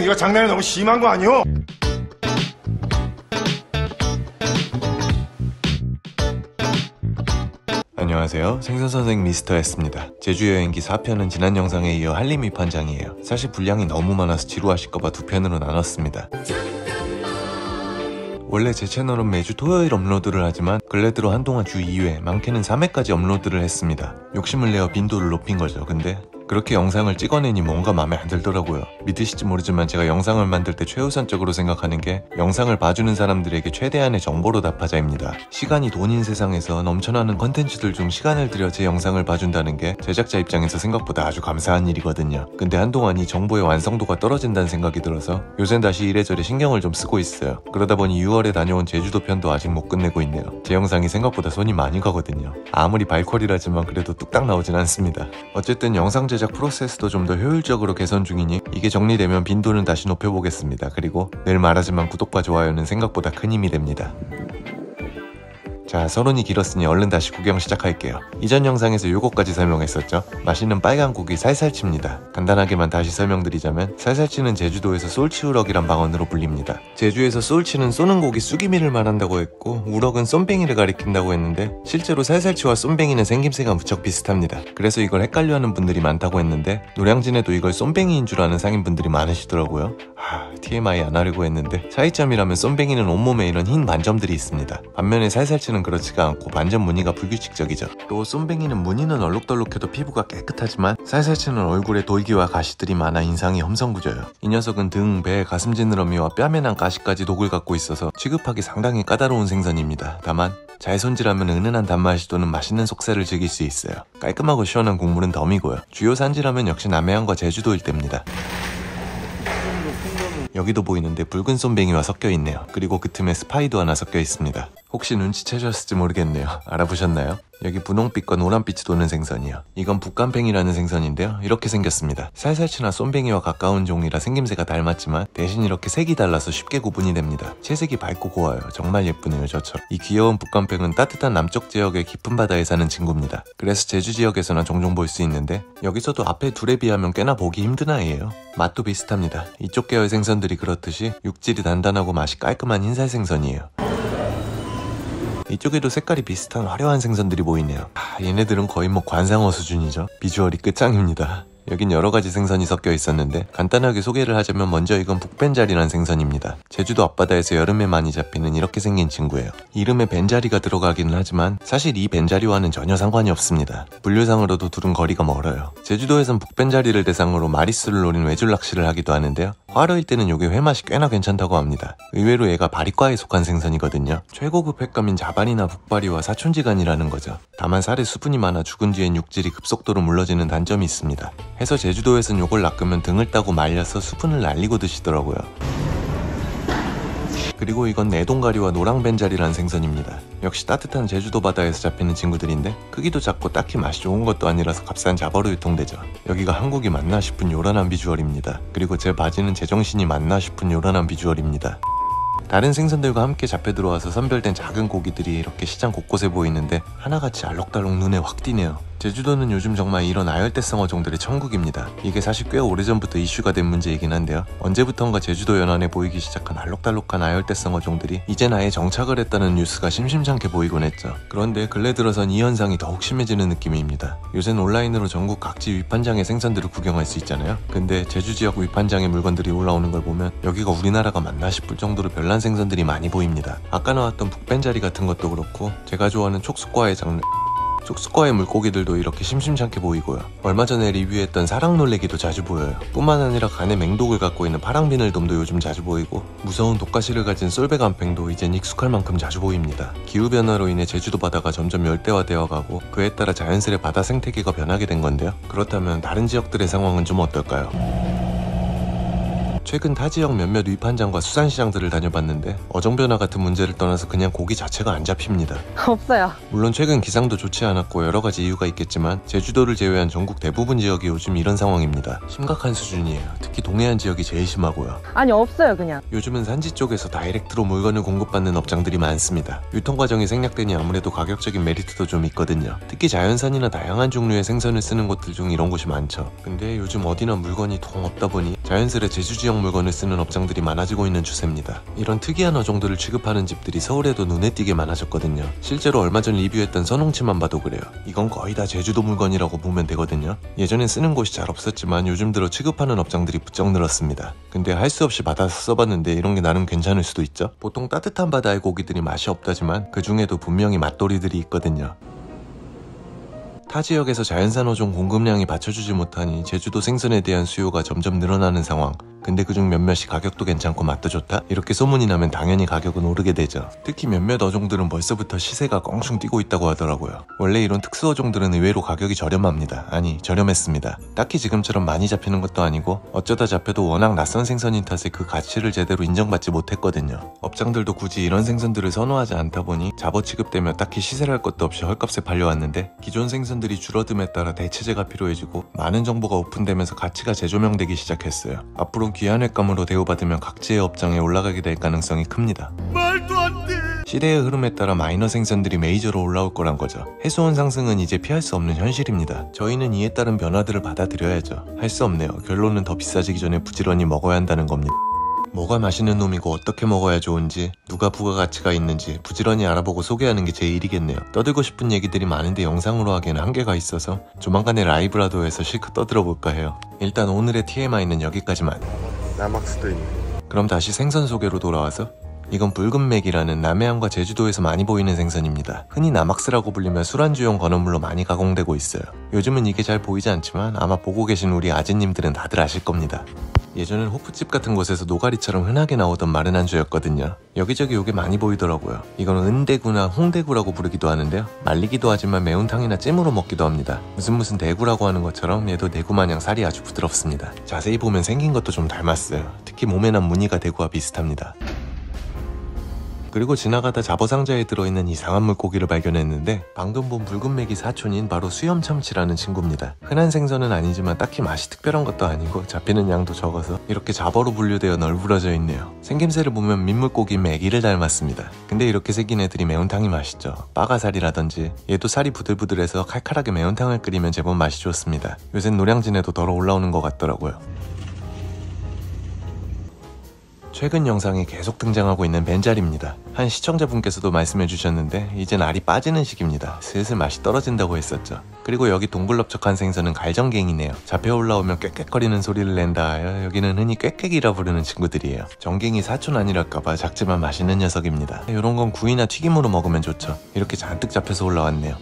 이거 장난이 너무 심한 거 아니오? 안녕하세요. 생선선생 미스터 S입니다. 제주여행기 4편은 지난 영상에 이어 한림 위판장이에요. 사실 분량이 너무 많아서 지루하실까봐 2편으로 나눴습니다. 원래 제 채널은 매주 토요일 업로드를 하지만 근래 들어 한동안 주 2회, 많게는 3회까지 업로드를 했습니다. 욕심을 내어 빈도를 높인 거죠. 근데 그렇게 영상을 찍어내니 뭔가 마음에 안 들더라고요. 믿으실지 모르지만 제가 영상을 만들 때 최우선적으로 생각하는 게 영상을 봐주는 사람들에게 최대한의 정보로 답하자입니다. 시간이 돈인 세상에서 넘쳐나는 컨텐츠들 중 시간을 들여 제 영상을 봐준다는 게 제작자 입장에서 생각보다 아주 감사한 일이거든요. 근데 한동안 이 정보의 완성도가 떨어진다는 생각이 들어서 요샌 다시 이래저래 신경을 좀 쓰고 있어요. 그러다 보니 6월에 다녀온 제주도 편도 아직 못 끝내고 있네요. 제 영상이 생각보다 손이 많이 가거든요. 아무리 발퀄이라지만 그래도 뚝딱 나오진 않습니다. 어쨌든 영상 제작 프로세스도 좀 더 효율적으로 개선 중이니 이게 정리되면 빈도는 다시 높여보겠습니다. 그리고 늘 말하지만 구독과 좋아요는 생각보다 큰 힘이 됩니다. 자, 서론이 길었으니 얼른 다시 구경 시작할게요. 이전 영상에서 요거까지 설명했었죠. 맛있는 빨간 고기 살살치입니다. 간단하게만 다시 설명드리자면 살살치는 제주도에서 쏠치우럭이란 방언으로 불립니다. 제주에서 쏠치는 쏘는 고기 쑥이미를 말한다고 했고 우럭은 쏨뱅이를 가리킨다고 했는데 실제로 살살치와 쏨뱅이는 생김새가 무척 비슷합니다. 그래서 이걸 헷갈려하는 분들이 많다고 했는데 노량진에도 이걸 쏨뱅이인 줄 아는 상인분들이 많으시더라고요. TMI 안 하려고 했는데 차이점이라면 쏨뱅이는 온몸에 이런 흰 반점들이 있습니다. 반면에 살살치는 그렇지가 않고 반점 무늬가 불규칙적이죠. 또 쏨뱅이는 무늬는 얼룩덜룩해도 피부가 깨끗하지만 살살치는 얼굴에 돌기와 가시들이 많아 인상이 험성구져요. 이 녀석은 등, 배, 가슴 지느러미와 뺨에 난 가시까지 독을 갖고 있어서 취급하기 상당히 까다로운 생선입니다. 다만 잘 손질하면 은은한 단맛이 도는 맛있는 속살을 즐길 수 있어요. 깔끔하고 시원한 국물은 덤이고요. 주요 산지라면 역시 남해안과 제주도일 때입니다. 여기도 보이는데 붉은 쏨뱅이와 섞여있네요. 그리고 그 틈에 스파이도 하나 섞여있습니다. 혹시 눈치채셨을지 모르겠네요. 알아보셨나요? 여기 분홍빛과 노란빛이 도는 생선이요. 이건 북간팽이라는 생선인데요. 이렇게 생겼습니다. 살살치나 쏨뱅이와 가까운 종이라 생김새가 닮았지만 대신 이렇게 색이 달라서 쉽게 구분이 됩니다. 채색이 밝고 고와요. 정말 예쁘네요, 저처럼. 이 귀여운 북간팽은 따뜻한 남쪽 지역의 깊은 바다에 사는 친구입니다. 그래서 제주 지역에서나 종종 볼 수 있는데 여기서도 앞에 둘에 비하면 꽤나 보기 힘든 아이예요. 맛도 비슷합니다. 이쪽 계열 생선들이 그렇듯이 육질이 단단하고 맛이 깔끔한 흰살 생선이에요. 이쪽에도 색깔이 비슷한 화려한 생선들이 보이네요. 얘네들은 거의 뭐 관상어 수준이죠. 비주얼이 끝장입니다. 여긴 여러가지 생선이 섞여 있었는데 간단하게 소개를 하자면 먼저 이건 북벤자리란 생선입니다. 제주도 앞바다에서 여름에 많이 잡히는 이렇게 생긴 친구예요. 이름에 벤자리가 들어가기는 하지만 사실 이 벤자리와는 전혀 상관이 없습니다. 분류상으로도 둘은 거리가 멀어요. 제주도에선 북벤자리를 대상으로 마리수를 노린 외줄 낚시를 하기도 하는데요. 화로일 때는 요게 회맛이 꽤나 괜찮다고 합니다. 의외로 얘가 바리과에 속한 생선이거든요. 최고급 횟감인 자반이나 북바리와 사촌지간이라는 거죠. 다만 살에 수분이 많아 죽은 뒤엔 육질이 급속도로 물러지는 단점이 있습니다. 해서 제주도에선 요걸 낚으면 등을 따고 말려서 수분을 날리고 드시더라고요. 그리고 이건 내동가리와 노랑벤자리라는 생선입니다. 역시 따뜻한 제주도 바다에서 잡히는 친구들인데 크기도 작고 딱히 맛이 좋은 것도 아니라서 값싼 잡어로 유통되죠. 여기가 한국이 맞나 싶은 요란한 비주얼입니다. 그리고 제 바지는 제정신이 맞나 싶은 요란한 비주얼입니다. 다른 생선들과 함께 잡혀 들어와서 선별된 작은 고기들이 이렇게 시장 곳곳에 보이는데 하나같이 알록달록 눈에 확 띄네요. 제주도는 요즘 정말 이런 아열대성 어종들의 천국입니다. 이게 사실 꽤 오래전부터 이슈가 된 문제이긴 한데요. 언제부턴가 제주도 연안에 보이기 시작한 알록달록한 아열대성 어종들이 이젠 아예 정착을 했다는 뉴스가 심심찮게 보이곤 했죠. 그런데 근래 들어선 이 현상이 더욱 심해지는 느낌입니다. 요새는 온라인으로 전국 각지 위판장의 생선들을 구경할 수 있잖아요. 근데 제주 지역 위판장의 물건들이 올라오는 걸 보면 여기가 우리나라가 맞나 싶을 정도로 별난 생선들이 많이 보입니다. 아까 나왔던 북벤자리 같은 것도 그렇고 제가 좋아하는 촉수과의 장르 촉수과의 물고기들도 이렇게 심심찮게 보이고요. 얼마 전에 리뷰했던 사랑놀래기도 자주 보여요. 뿐만 아니라 간에 맹독을 갖고 있는 파랑비늘돔도 요즘 자주 보이고 무서운 독가시를 가진 쏠배간팽도 이젠 익숙할 만큼 자주 보입니다. 기후변화로 인해 제주도 바다가 점점 열대화되어 가고 그에 따라 자연스레 바다 생태계가 변하게 된 건데요. 그렇다면 다른 지역들의 상황은 좀 어떨까요? 최근 타 지역 몇몇 위판장과 수산시장들을 다녀봤는데 어종변화 같은 문제를 떠나서 그냥 고기 자체가 안 잡힙니다. 없어요. 물론 최근 기상도 좋지 않았고 여러가지 이유가 있겠지만 제주도를 제외한 전국 대부분 지역이 요즘 이런 상황입니다. 심각한 수준이에요. 특히 동해안 지역이 제일 심하고요. 아니 없어요 그냥. 요즘은 산지 쪽에서 다이렉트로 물건을 공급받는 업장들이 많습니다. 유통 과정이 생략되니 아무래도 가격적인 메리트도 좀 있거든요. 특히 자연산이나 다양한 종류의 생선을 쓰는 곳들 중 이런 곳이 많죠. 근데 요즘 어디나 물건이 통 없다 보니 자연스레 제주 지역 대량 물건을 쓰는 업장들이 많아지고 있는 추세입니다. 이런 특이한 어종들을 취급하는 집들이 서울에도 눈에 띄게 많아졌거든요. 실제로 얼마 전 리뷰했던 선홍치만 봐도 그래요. 이건 거의 다 제주도 물건이라고 보면 되거든요. 예전엔 쓰는 곳이 잘 없었지만 요즘 들어 취급하는 업장들이 부쩍 늘었습니다. 근데 할 수 없이 받아서 써봤는데 이런 게 나름 괜찮을 수도 있죠. 보통 따뜻한 바다의 고기들이 맛이 없다지만 그 중에도 분명히 맛돌이들이 있거든요. 타 지역에서 자연산 어종 공급량이 받쳐주지 못하니 제주도 생선에 대한 수요가 점점 늘어나는 상황. 근데 그중 몇몇이 가격도 괜찮고 맛도 좋다? 이렇게 소문이 나면 당연히 가격은 오르게 되죠. 특히 몇몇 어종들은 벌써부터 시세가 껑충 뛰고 있다고 하더라고요. 원래 이런 특수 어종들은 의외로 가격이 저렴합니다. 아니, 저렴했습니다. 딱히 지금처럼 많이 잡히는 것도 아니고 어쩌다 잡혀도 워낙 낯선 생선인 탓에 그 가치를 제대로 인정받지 못했거든요. 업장들도 굳이 이런 생선들을 선호하지 않다 보니 잡어 취급되며 딱히 시세를 할 것도 없이 헐값에 팔려왔는데 기존 생선들이 줄어듦에 따라 대체제가 필요해지고 많은 정보가 오픈되면서 가치가 재조명되기 시작했어요. 앞으로 귀한 횟감으로 대우받으며 각지의 업장에 올라가게 될 가능성이 큽니다. 말도 안 돼. 시대의 흐름에 따라 마이너 생선들이 메이저로 올라올 거란 거죠. 해수온 상승은 이제 피할 수 없는 현실입니다. 저희는 이에 따른 변화들을 받아들여야죠. 할 수 없네요. 결론은 더 비싸지기 전에 부지런히 먹어야 한다는 겁니다. 뭐가 맛있는 놈이고 어떻게 먹어야 좋은지, 누가 부가가치가 있는지 부지런히 알아보고 소개하는 게 제 일이겠네요. 떠들고 싶은 얘기들이 많은데 영상으로 하기에는 한계가 있어서 조만간에 라이브라도 해서 실컷 떠들어볼까 해요. 일단 오늘의 TMI는 여기까지만. 나막스도 있네. 그럼 다시 생선 소개로 돌아와서 이건 붉은맥이라는 남해안과 제주도에서 많이 보이는 생선입니다. 흔히 나막스라고 불리며 술안주용 건어물로 많이 가공되고 있어요. 요즘은 이게 잘 보이지 않지만 아마 보고 계신 우리 아재님들은 다들 아실 겁니다. 예전엔 호프집 같은 곳에서 노가리처럼 흔하게 나오던 마른 안주였거든요. 여기저기 요게 많이 보이더라고요. 이건 은대구나 홍대구라고 부르기도 하는데요. 말리기도 하지만 매운탕이나 찜으로 먹기도 합니다. 무슨 대구라고 하는 것처럼 얘도 대구 마냥 살이 아주 부드럽습니다. 자세히 보면 생긴 것도 좀 닮았어요. 특히 몸에 난 무늬가 대구와 비슷합니다. 그리고 지나가다 잡어상자에 들어있는 이상한 물고기를 발견했는데 방금 본 붉은맥이 사촌인 바로 수염참치라는 친구입니다. 흔한 생선은 아니지만 딱히 맛이 특별한 것도 아니고 잡히는 양도 적어서 이렇게 잡어로 분류되어 널브러져 있네요. 생김새를 보면 민물고기인 메기를 닮았습니다. 근데 이렇게 생긴 애들이 매운탕이 맛있죠. 빠가살이라든지 얘도 살이 부들부들해서 칼칼하게 매운탕을 끓이면 제법 맛이 좋습니다. 요샌 노량진에도 덜어 올라오는 것 같더라고요. 최근 영상에 계속 등장하고 있는 벤자리입니다. 한 시청자분께서도 말씀해주셨는데 이젠 알이 빠지는 시기입니다. 슬슬 맛이 떨어진다고 했었죠. 그리고 여기 동글럽적한 생선은 갈정갱이네요. 잡혀 올라오면 꽥꽥거리는 소리를 낸다 하여 여기는 흔히 꽥꽥이라 부르는 친구들이에요. 정갱이 사촌 아니랄까봐 작지만 맛있는 녀석입니다. 이런 건 구이나 튀김으로 먹으면 좋죠. 이렇게 잔뜩 잡혀서 올라왔네요.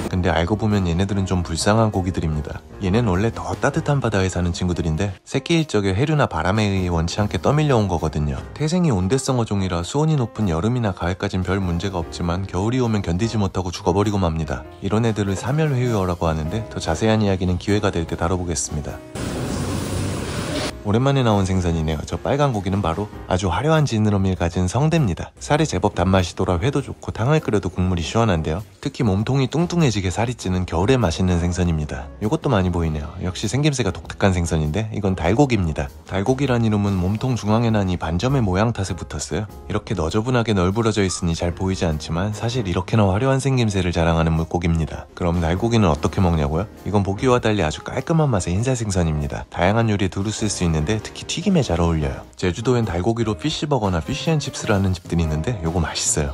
근데 알고 보면 얘네들은 좀 불쌍한 고기들입니다. 얘는 원래 더 따뜻한 바다에 사는 친구들인데 새끼일 적에 해류나 바람에 의해 원치 않게 떠밀려 온 거거든요. 태생이 온대성 어종이라 수온이 높은 여름이나 가을까진 별 문제가 없지만 겨울이 오면 견디지 못하고 죽어버리고 맙니다. 이런 애들을 사멸회유어라고 하는데 더 자세한 이야기는 기회가 될 때 다뤄보겠습니다. 오랜만에 나온 생선이네요. 저 빨간 고기는 바로 아주 화려한 지느러미를 가진 성대입니다. 살이 제법 단맛이 돌아 회도 좋고 탕을 끓여도 국물이 시원한데요. 특히 몸통이 뚱뚱해지게 살이 찌는 겨울에 맛있는 생선입니다. 이것도 많이 보이네요. 역시 생김새가 독특한 생선인데 이건 달고기입니다. 달고기란 이름은 몸통 중앙에 난 이 반점의 모양 탓에 붙었어요. 이렇게 너저분하게 널브러져 있으니 잘 보이지 않지만 사실 이렇게나 화려한 생김새를 자랑하는 물고기입니다. 그럼 달고기는 어떻게 먹냐고요? 이건 보기와 달리 아주 깔끔한 맛의 흰살 생선입니다. 다양한 요리에 두루 쓸 수 있는 데 특히 튀김에 잘 어울려요. 제주도엔 달고기로 피쉬버거나 피쉬앤칩스를 하는 집들이 있는데 요거 맛있어요.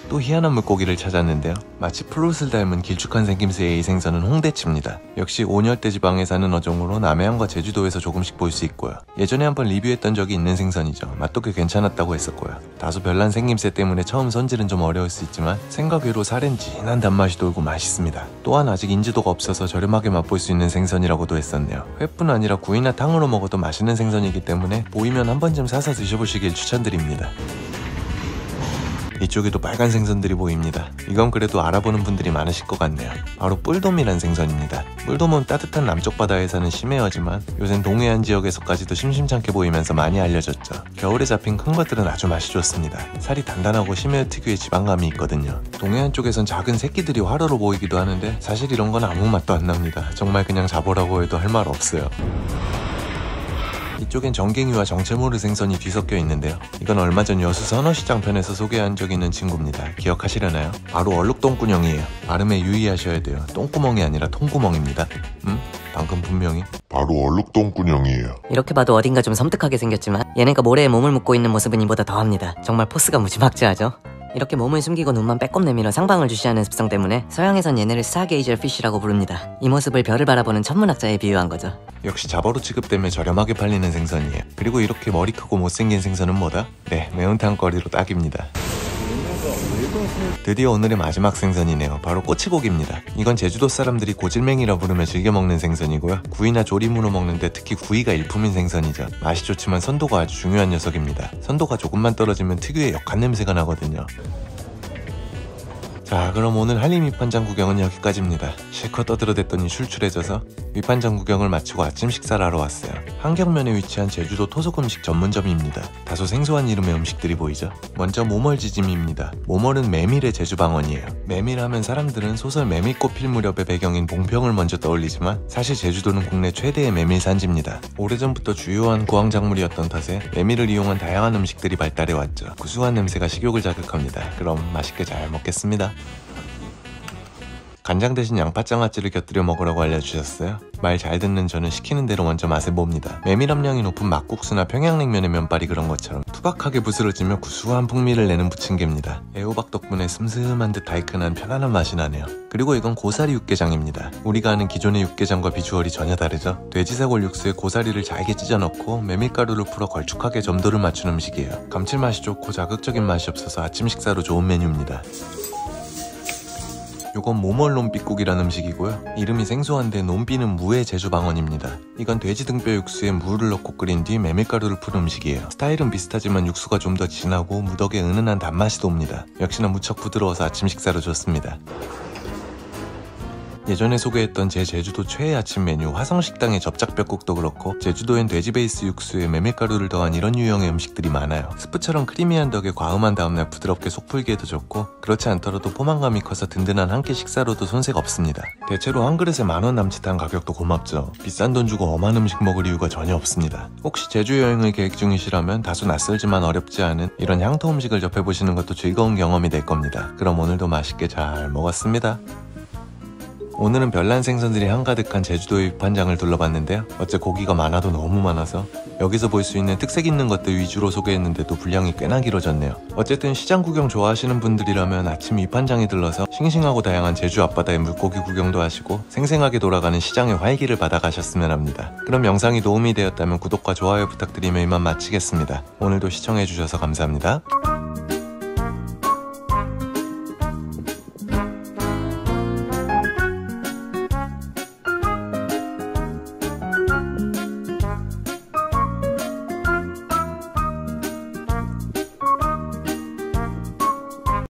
또 희한한 물고기를 찾았는데요. 마치 플롯을 닮은 길쭉한 생김새의 이 생선은 홍대치입니다. 역시 온열대 지방에 사는 어종으로 남해안과 제주도에서 조금씩 볼 수 있고요. 예전에 한번 리뷰했던 적이 있는 생선이죠. 맛도 꽤 괜찮았다고 했었고요. 다소 별난 생김새 때문에 처음 손질은 좀 어려울 수 있지만 생각 외로 살엔 진한 단맛이 돌고 맛있습니다. 또한 아직 인지도가 없어서 저렴하게 맛볼 수 있는 생선이라고도 했었네요. 회뿐 아니라 구이나 탕으로 먹어도 맛있는 생선이기 때문에 보이면 한 번쯤 사서 드셔보시길 추천드립니다. 이쪽에도 빨간 생선들이 보입니다. 이건 그래도 알아보는 분들이 많으실 것 같네요. 바로 뿔돔이란 생선입니다. 뿔돔은 따뜻한 남쪽 바다에 사는 심해어지만 요샌 동해안 지역에서까지도 심심찮게 보이면서 많이 알려졌죠. 겨울에 잡힌 큰 것들은 아주 맛이 좋습니다. 살이 단단하고 심해어 특유의 지방감이 있거든요. 동해안 쪽에선 작은 새끼들이 화로로 보이기도 하는데 사실 이런 건 아무 맛도 안 납니다. 정말 그냥 잡으라고 해도 할 말 없어요. 이쪽엔 정갱이와 정체모르 생선이 뒤섞여 있는데요. 이건 얼마 전 여수 선어시장 편에서 소개한 적 있는 친구입니다. 기억하시려나요? 바로 얼룩똥구녕이에요. 발음에 유의하셔야 돼요. 똥구멍이 아니라 통구멍입니다. 방금 분명히 바로 얼룩동꾼형이에요. 이렇게 봐도 어딘가 좀 섬뜩하게 생겼지만 얘네가 모래에 몸을 묻고 있는 모습은 이보다 더합니다. 정말 포스가 무지막지하죠? 이렇게 몸을 숨기고 눈만 빼꼼 내밀어 상방을 주시하는 습성 때문에 서양에선 얘네를 스타게이저 피쉬라고 부릅니다. 이 모습을 별을 바라보는 천문학자에 비유한 거죠. 역시 잡어로 취급되며 저렴하게 팔리는 생선이에요. 그리고 이렇게 머리 크고 못생긴 생선은 뭐다? 네, 매운탕거리로 딱입니다. 드디어 오늘의 마지막 생선이네요. 바로 꼬치고기입니다. 이건 제주도 사람들이 고질맹이라 부르며 즐겨 먹는 생선이고요. 구이나 조림으로 먹는데 특히 구이가 일품인 생선이죠. 맛이 좋지만 선도가 아주 중요한 녀석입니다. 선도가 조금만 떨어지면 특유의 역한 냄새가 나거든요. 자, 그럼 오늘 한림 밑반장 구경은 여기까지입니다. 실컷 떠들어댔더니 출출해져서 밑반장 구경을 마치고 아침 식사를 하러 왔어요. 한경면에 위치한 제주도 토속 음식 전문점입니다. 다소 생소한 이름의 음식들이 보이죠? 먼저 모멀지짐입니다. 모멀은 메밀의 제주방언이에요. 메밀하면 사람들은 소설 메밀꽃 필 무렵의 배경인 봉평을 먼저 떠올리지만 사실 제주도는 국내 최대의 메밀 산지입니다. 오래전부터 주요한 구황작물이었던 탓에 메밀을 이용한 다양한 음식들이 발달해왔죠. 구수한 냄새가 식욕을 자극합니다. 그럼 맛있게 잘 먹겠습니다. 간장 대신 양파장아찌를 곁들여 먹으라고 알려주셨어요. 말 잘 듣는 저는 시키는 대로 먼저 맛을 봅니다. 메밀 함량이 높은 막국수나 평양냉면의 면발이 그런 것처럼 투박하게 부스러지며 구수한 풍미를 내는 부침개입니다. 애호박 덕분에 슴슴한 듯 달큰한 편안한 맛이 나네요. 그리고 이건 고사리 육개장입니다. 우리가 아는 기존의 육개장과 비주얼이 전혀 다르죠. 돼지사골 육수에 고사리를 잘게 찢어 넣고 메밀가루를 풀어 걸쭉하게 점도를 맞춘 음식이에요. 감칠맛이 좋고 자극적인 맛이 없어서 아침 식사로 좋은 메뉴입니다. 요건 모멀 논비국이라는 음식이고요. 이름이 생소한데 논비는 무의 제주방언입니다. 이건 돼지 등뼈 육수에 무를 넣고 끓인 뒤 메밀가루를 푼 음식이에요. 스타일은 비슷하지만 육수가 좀 더 진하고 무덕의 은은한 단맛이 돕니다. 역시나 무척 부드러워서 아침 식사로 좋습니다. 예전에 소개했던 제 제주도 최애 아침 메뉴 화성식당의 접착뼈국도 그렇고 제주도엔 돼지 베이스 육수에 메밀가루를 더한 이런 유형의 음식들이 많아요. 스프처럼 크리미한 덕에 과음한 다음날 부드럽게 속 풀기에도 좋고 그렇지 않더라도 포만감이 커서 든든한 한 끼 식사로도 손색 없습니다. 대체로 한 그릇에 10,000원 남짓한 가격도 고맙죠. 비싼 돈 주고 엄한 음식 먹을 이유가 전혀 없습니다. 혹시 제주 여행을 계획 중이시라면 다소 낯설지만 어렵지 않은 이런 향토 음식을 접해보시는 것도 즐거운 경험이 될 겁니다. 그럼 오늘도 맛있게 잘 먹었습니다. 오늘은 별난 생선들이 한가득한 제주도의 밑반장을 둘러봤는데요. 어째 고기가 많아도 너무 많아서 여기서 볼 수 있는 특색 있는 것들 위주로 소개했는데도 분량이 꽤나 길어졌네요. 어쨌든 시장 구경 좋아하시는 분들이라면 아침 밑반장에 들러서 싱싱하고 다양한 제주 앞바다의 물고기 구경도 하시고 생생하게 돌아가는 시장의 활기를 받아가셨으면 합니다. 그럼 영상이 도움이 되었다면 구독과 좋아요 부탁드리며 이만 마치겠습니다. 오늘도 시청해주셔서 감사합니다.